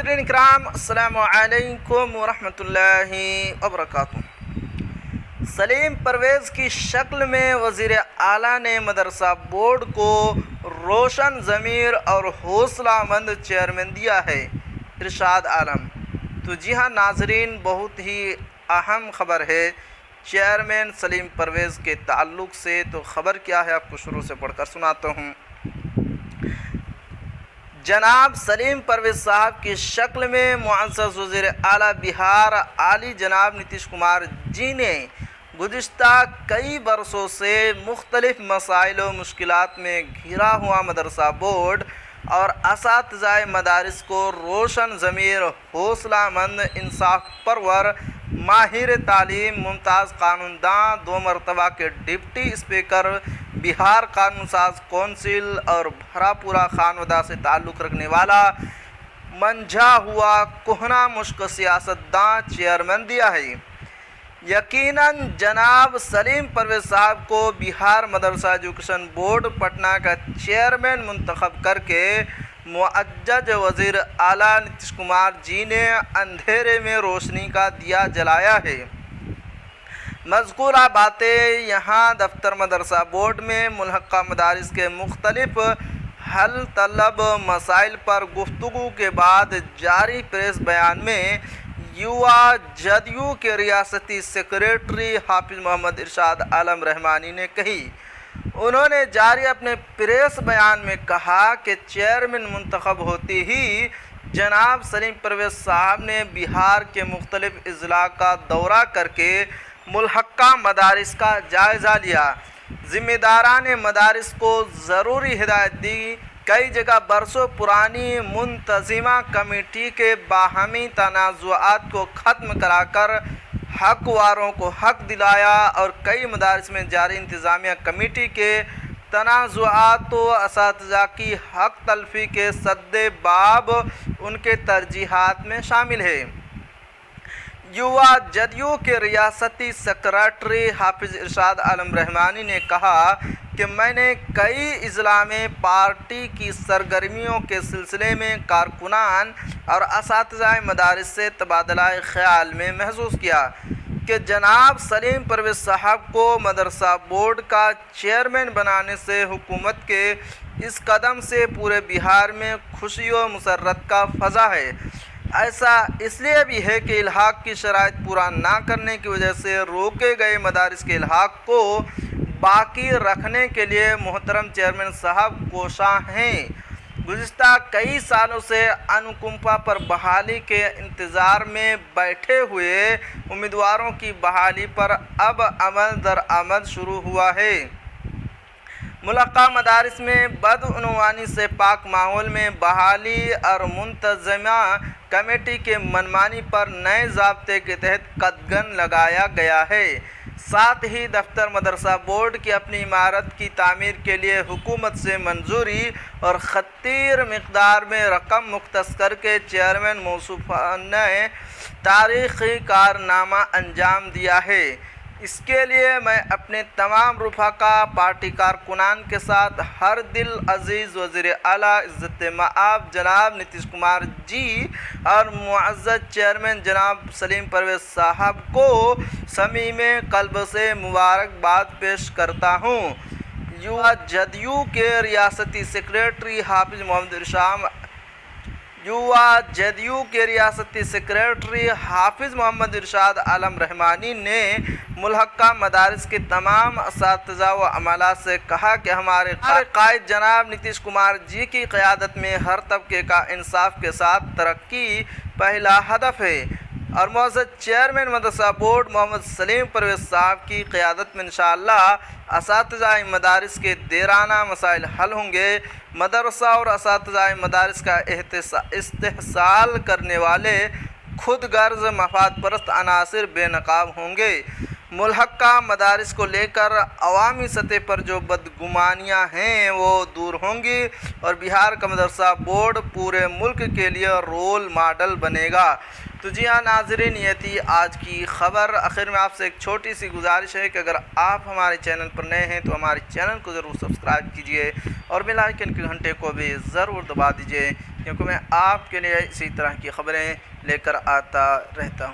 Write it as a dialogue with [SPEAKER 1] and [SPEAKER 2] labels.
[SPEAKER 1] नाज़रीन इकराम, अस्सलामु अलैकुम वरहमतुल्लाहि वबरकातुहू। सलीम परवेज़ की शक्ल में वज़ीर आला ने मदरसा बोर्ड को रोशन ज़मीर और हौसलामंद चेयरमैन दिया है, इरशाद आलम। तो जी हाँ नाज़रीन, बहुत ही अहम ख़बर है चेयरमैन सलीम परवेज़ के ताल्लुक़ से। तो ख़बर क्या है आपको शुरू से पढ़कर सुनाता हूँ। जनाब सलीम परवेज़ साहब की शक्ल में मुअज़्ज़ज़ वज़ीर आला बिहार आली जनाब नीतीश कुमार जी ने गुज़िश्ता कई बरसों से मुख्तलिफ़ मसाइल व मुश्किलात में घिरा हुआ मदरसा बोर्ड और असातिज़ाए मदारिस को रोशन ज़मीर, हौसलामंद, इंसाफ परवर, माहिर तालीम, मुमताज़ कानूनदां, 2 मरतबा के डिप्टी स्पीकर, बिहार कानून साज कौंसिल और भरापुरा खानवदा से ताल्लुक़ रखने वाला मंझा हुआ कोहना मुश्क सियासतदां चेयरमैन दिया है। यकीनन जनाब सलीम परवेज़ साहब को बिहार मदरसा एजुकेशन बोर्ड पटना का चेयरमैन मुंतखब करके मुअज़्ज़ज़ वज़ीर आला नीतीश कुमार जी ने अंधेरे में रोशनी का दिया जलाया है। मज़कूरा बातें यहाँ दफ्तर मदरसा बोर्ड में मुल्हक़ा मदारिस के मुख्तलिफ़ हल तलब मसाइल पर गुफ्तगू के बाद जारी प्रेस बयान में युवा जदयू के रियासती सेक्रेटरी हाफिज़ मोहम्मद इरशाद आलम रहमानी ने कही। उन्होंने जारी अपने प्रेस बयान में कहा कि चेयरमैन मुंतखब होते ही जनाब सलीम परवेज़ साहब ने बिहार के मुख्तलिफ़ अज़ला का दौरा करके मुल्हक़ा मदारिस का जायज़ा लिया। ज़िम्मेदारान मदारिस को ज़रूरी हिदायत दी। कई जगह बरसों पुरानी मुंतज़िमा कमेटी के बाहमी तनाज़ुआत को ख़त्म कराकर हक़ वारों को हक़ दिलाया और कई मदारिस में जारी इंतज़ामिया कमेटी के तनाज़ुआत व असातिज़ा की हक़ तलफ़ी के सद्दे बाब उनके तरजीहात में शामिल है। युवा जदयू के रियासती सेक्रेटरी हाफिज़ इरशाद आलम रहमानी ने कहा कि मैंने कई अज़ला में पार्टी की सरगर्मियों के सिलसिले में कारकुनान और असातिज़ाए मदारिस से तबादला ख़याल में महसूस किया कि जनाब सलीम परवेज़ साहब को मदरसा बोर्ड का चेयरमैन बनाने से हुकूमत के इस कदम से पूरे बिहार में खुशी व मुसर्रत का फ़ज़ा है। ऐसा इसलिए भी है कि इल्हाक़ की शराइत पूरा ना करने की वजह से रोके गए मदारिस के इल्हाक़ को बाकी रखने के लिए मोहतरम चेयरमैन साहब कोशां हैं। गुज़िश्ता कई सालों से अनुकंपा पर बहाली के इंतज़ार में बैठे हुए उम्मीदवारों की बहाली पर अब अमल दरआमद शुरू हुआ है। मुल्हक़ा मदारिस में बदउनवानी से पाक माहौल में बहाली और मुंतज़िमा कमेटी के मनमानी पर नए ज़ाब्ते के तहत कदगन लगाया गया है। साथ ही दफ्तर मदरसा बोर्ड की अपनी इमारत की तामीर के लिए हुकूमत से मंजूरी और ख़तीर मिक़दार में रकम मुख्तस करके चेयरमैन मौसूफ़ा ने तारीख़ी कारनामा अंजाम दिया है। इसके लिए मैं अपने तमाम रुफ़ाका पार्टी कारकुनान के साथ हर दिल अज़ीज़ वज़ीर आला इज़्ज़त मआब जनाब नीतीश कुमार जी और मुअज़्ज़ज़ चेयरमैन जनाब सलीम परवेज़ साहब को समीमे क़ल्ब से मुबारकबाद पेश करता हूँ। युवा जदयू के रियासती सेक्रेटरी हाफिज़ मोहम्मद इरशाद हाफिज़ मोहम्मद इरशाद आलम रहमानी ने मुल्हक़ा मदारिस के तमाम असातिज़ा व अमला से कहा कि हमारे कायद जनाब नीतीश कुमार जी की क़यादत में हर तबके का इंसाफ के साथ तरक्की पहला हदफ है और मुअज़्ज़ज़ चेयरमैन मदरसा बोर्ड मोहम्मद सलीम परवेज़ साहब की क़यादत में इंशाअल्लाह असातिज़ाए मदारिस के देराना मसाइल हल होंगे। मदरसा और असातिज़ाए मदारिस का इस्तेहसाल करने वाले खुद गर्ज़ मफाद परस्त अनासिर बेनकाब होंगे। मुल्हक़ा मदारिस को लेकर अवामी सतह पर जो बदगुमानियाँ हैं वो दूर होंगी और बिहार का मदरसा बोर्ड पूरे मुल्क के लिए रोल मॉडल बनेगा। तो जी हाँ नाज़रीन, ये थी आज की ख़बर। आखिर में आपसे एक छोटी सी गुजारिश है कि अगर आप हमारे चैनल पर नए हैं तो हमारे चैनल को ज़रूर सब्सक्राइब कीजिए और बेल आइकन के घंटे को भी ज़रूर दबा दीजिए کیونکہ میں آپ کے لیے اسی طرح کی خبریں لے کر آتا رہتا ہوں۔